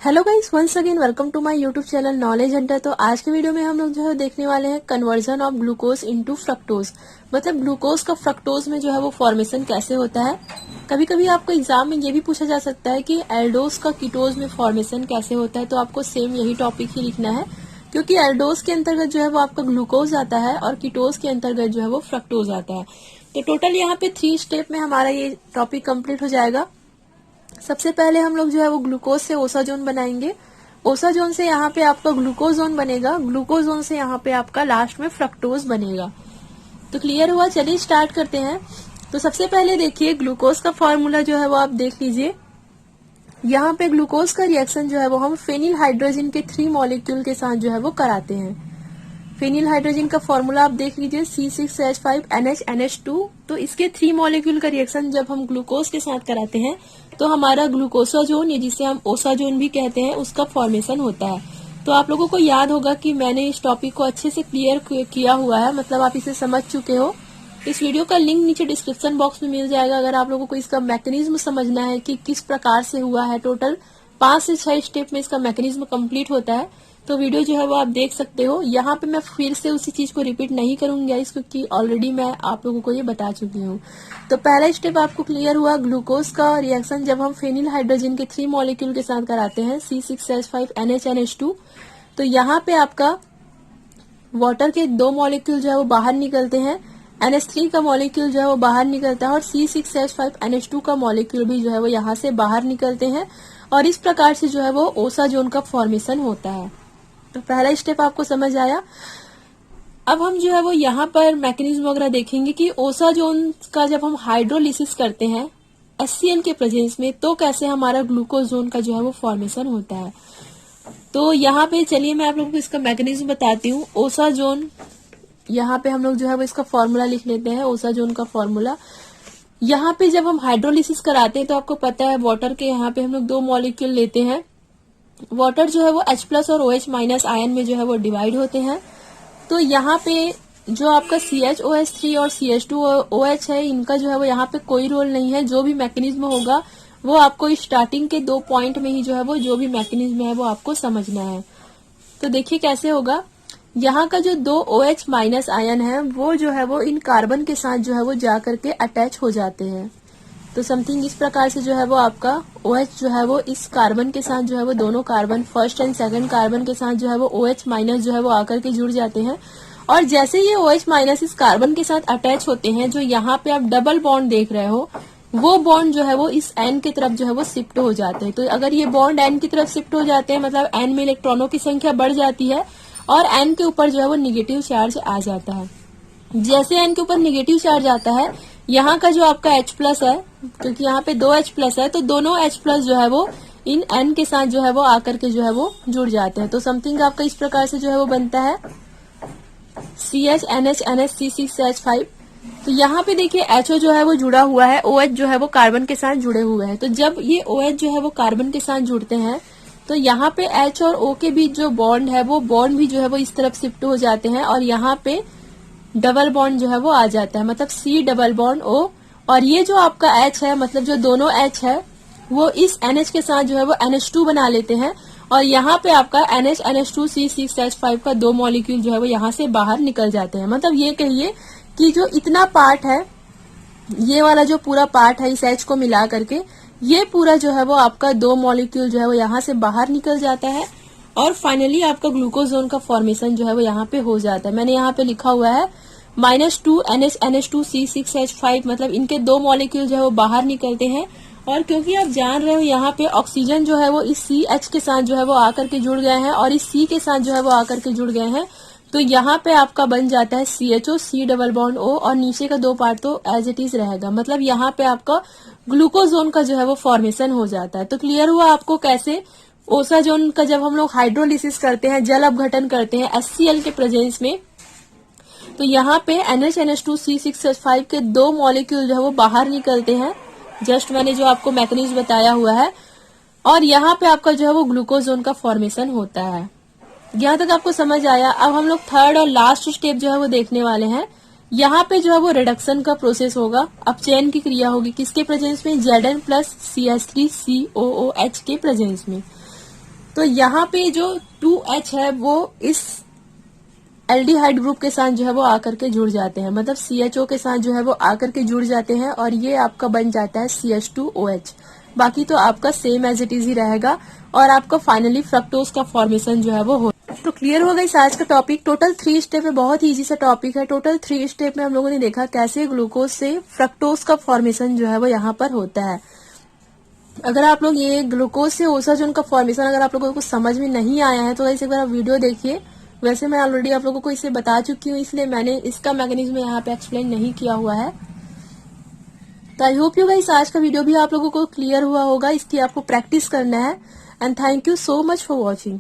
Hello guys, once again welcome to my YouTube channel knowledge hunter. तो आज के video में हम लोग जो है देखने वाले हैं conversion of glucose into fructose. मतलब ग्लूकोज का फ्रक्टोज में जो है वो फॉर्मेशन कैसे होता है। कभी कभी आपको एग्जाम में ये भी पूछा जा सकता है कि एल्डोज का कीटोज में फॉर्मेशन कैसे होता है। तो आपको सेम यही टॉपिक ही लिखना है, क्योंकि एल्डोज के अंतर्गत जो है वो आपका ग्लूकोज आता है और कीटोज के अंतर्गत जो है वो फ्रक्टोज आता है। तो टोटल यहाँ पे 3 स्टेप में हमारा ये टॉपिक कंप्लीट हो जाएगा। सबसे पहले हम लोग जो है वो ग्लूकोज से ओसाजोन बनाएंगे। ओसाजोन से यहाँ पे आपका ग्लूकोजोन बनेगा। ग्लूकोजोन से यहाँ पे आपका लास्ट में फ्रक्टोज बनेगा। तो क्लियर हुआ, चलिए स्टार्ट करते हैं। तो सबसे पहले देखिए ग्लूकोज का फॉर्मूला जो है वो आप देख लीजिए। यहाँ पे ग्लूकोज का रिएक्शन जो है वो हम फेनिल हाइड्रोजन के 3 मॉलिक्यूल के साथ जो है वो कराते हैं। फेनिल हाइड्रोजन का फॉर्मूला आप देख लीजिए C6H5NH2। तो इसके 3 मॉलिक्यूल का रिएक्शन जब हम ग्लूकोज के साथ कराते हैं तो हमारा ग्लूकोसाजोन, या जिसे हम ओसाजोन भी कहते हैं, उसका फॉर्मेशन होता है। तो आप लोगों को याद होगा कि मैंने इस टॉपिक को अच्छे से क्लियर किया हुआ है, मतलब आप इसे समझ चुके हो। इस वीडियो का लिंक नीचे डिस्क्रिप्शन बॉक्स में मिल जाएगा अगर आप लोगों को इसका मैकेनिज्म समझना है कि किस प्रकार से हुआ है। टोटल 5 से 6 स्टेप में इसका मैकेनिज्म कंप्लीट होता है। तो वीडियो जो है वो आप देख सकते हो। यहाँ पे मैं फिर से उसी चीज को रिपीट नहीं करूंगी गाइस, क्योंकि ऑलरेडी मैं आप लोगों को ये बता चुकी हूँ। तो पहला स्टेप आपको क्लियर हुआ। ग्लूकोज का रिएक्शन जब हम फेनिल हाइड्रोजन के 3 मॉलिक्यूल के साथ कराते हैं C6H5NH2, तो यहाँ पे आपका वाटर के 2 मॉलिक्यूल जो है वो बाहर निकलते हैं। NH3 का मॉलिक्यूल जो है वो बाहर निकलता है और C6H5NH2 का मॉलिक्यूल भी जो है वो यहाँ से बाहर निकलते हैं। और इस प्रकार से जो है वो ओसाजोन का फॉर्मेशन होता है। तो पहला स्टेप आपको समझ आया। अब हम जो है वो यहाँ पर मैकेनिज्म वगैरह देखेंगे कि ओसाजोन का जब हम हाइड्रोलिसिस करते हैं HCl के प्रेजेंस में, तो कैसे हमारा ग्लूकोजोन का जो है वो फॉर्मेशन होता है। तो यहाँ पे चलिए मैं आप लोगों को इसका मैकेनिज्म बताती हूँ। ओसाजोन, यहाँ पे हम लोग जो है वो इसका फॉर्मूला लिख लेते हैं। ओसाजोन का फॉर्मूला यहाँ पे जब हम हाइड्रोलिसिस कराते हैं तो आपको पता है वाटर के यहाँ पे हम लोग 2 मॉलिक्यूल लेते हैं। वाटर जो है वो H+ और OH- आयन में जो है वो डिवाइड होते हैं। तो यहाँ पे जो आपका CHOH3 और CH2OH है, इनका जो है वो यहाँ पे कोई रोल नहीं है। जो भी मैकेनिज्म होगा वो आपको स्टार्टिंग के 2 पॉइंट में ही जो है वो जो भी मैकेनिज्म है वो आपको समझना है। तो देखिए कैसे होगा। यहाँ का जो 2 OH- आयन है वो जो है वो इन कार्बन के साथ जो है वो जा करके अटैच हो जाते हैं। तो समथिंग इस प्रकार से जो है वो आपका OH जो है वो इस कार्बन के साथ जो है वो दोनों carbon, first and second carbon के साथ जो है वो OH- जो है वो आकर के जुड़ जाते हैं। और जैसे ये OH- इस कार्बन के साथ अटैच होते हैं, जो यहाँ पे आप डबल बॉन्ड देख रहे हो, वो बॉन्ड जो है वो इस N की तरफ जो है वो शिफ्ट हो जाते हैं। तो अगर ये बॉन्ड N की तरफ शिफ्ट हो जाते हैं, मतलब N में इलेक्ट्रॉनों की संख्या बढ़ जाती है और N के ऊपर जो है वो निगेटिव चार्ज आ जाता है। जैसे N के ऊपर निगेटिव चार्ज आता है, यहाँ का जो आपका H+ है, क्योंकि यहाँ पे 2 H+ है, तो दोनों H+ जो है वो इन N के साथ जो है वो आकर के जो है वो जुड़ जाते हैं। तो समथिंग आपका इस प्रकार से जो है वो बनता है CH NH NH C6H5। तो यहाँ पे देखिए HO जो है वो जुड़ा हुआ है, OH जो है वो कार्बन के साथ जुड़े हुए हैं। तो जब ये OH जो है वो कार्बन के साथ जुड़ते हैं तो यहाँ पे H और O के बीच जो बॉन्ड है वो बॉन्ड भी जो है वो इस तरफ शिफ्ट हो जाते हैं और यहाँ पे डबल बॉन्ड जो है वो आ जाता है, मतलब C+O। और ये जो आपका H है, मतलब जो दोनों H है वो इस NH के साथ जो है वो NH2 बना लेते हैं। और यहाँ पे आपका NH C6H5 का 2 मॉलिक्यूल जो है वो यहाँ से बाहर निकल जाते हैं। मतलब ये कहिए कि जो इतना पार्ट है, ये वाला जो पूरा पार्ट है इस H को मिला करके, ये पूरा जो है वो आपका 2 मॉलिक्यूल जो है वो यहाँ से बाहर निकल जाता है। और फाइनली आपका ग्लूकोजोन का फॉर्मेशन जो है वो यहाँ पे हो जाता है। मैंने यहाँ पे लिखा हुआ है -2 NH C6H5, मतलब इनके 2 मॉलिक्यूल जो है वो बाहर निकलते हैं। और क्योंकि आप जान रहे हो यहाँ पे ऑक्सीजन जो है वो इस CH के साथ जो है वो आकर के जुड़ गए हैं और इस C के साथ जो है वो आकर के जुड़ गए हैं। तो यहाँ पे आपका बन जाता है CHO C+O और नीचे का 2 पार्ट तो एज इट इज रहेगा। मतलब यहाँ पे आपका ग्लूकोजोन का जो है वो फॉर्मेशन हो जाता है। तो क्लियर हुआ आपको कैसे ओसाजोन का जब हम लोग हाइड्रोलिसिस करते हैं, जल अपघटन करते हैं HCl के प्रेजेंस में, तो यहाँ पे NH C6H5 के 2 मॉलिक्यूल जो है वो बाहर निकलते हैं। जस्ट मैंने जो आपको मैकेनिज्म बताया हुआ है, और यहाँ पे आपका जो है वो ग्लूकोजोन का फॉर्मेशन होता है। यहाँ तक आपको समझ आया। अब हम लोग थर्ड और लास्ट स्टेप जो है वो देखने वाले हैं। यहाँ पे जो है वो रिडक्शन का प्रोसेस होगा। अपचयन की क्रिया होगी किसके प्रेजेंस में, Zn+ CH3COOH के प्रेजेंस में। तो यहाँ पे जो 2H है वो इस एल्डिहाइड ग्रुप के साथ जो है वो आकर के जुड़ जाते हैं, मतलब CHO के साथ जो है वो आकर के जुड़ जाते हैं और ये आपका बन जाता है CH2OH। बाकी तो आपका सेम एज इट इज ही रहेगा और आपका फाइनली फ्रक्टोज का फॉर्मेशन जो है वो हो। तो क्लियर हो गई आज का टॉपिक। टोटल 3 स्टेप में, बहुत ही इजी सा टॉपिक है। टोटल 3 स्टेप में हम लोगों ने देखा कैसे ग्लूकोज से फ्रक्टोज का फॉर्मेशन जो है वो यहाँ पर होता है। अगर आप लोग ये ग्लूकोज से ओसाजोन का फॉर्मेशन अगर आप लोगों को समझ में नहीं आया है तो एक बार आप वीडियो देखिए। वैसे मैं ऑलरेडी आप लोगों को इसे बता चुकी हूँ, इसलिए मैंने इसका मैकेनिज्म यहाँ पे एक्सप्लेन नहीं किया हुआ है। तो आई होप यू गाइस आज का वीडियो भी आप लोगों को क्लियर हुआ होगा। इसकी आपको प्रैक्टिस करना है। And thank you so much for watching.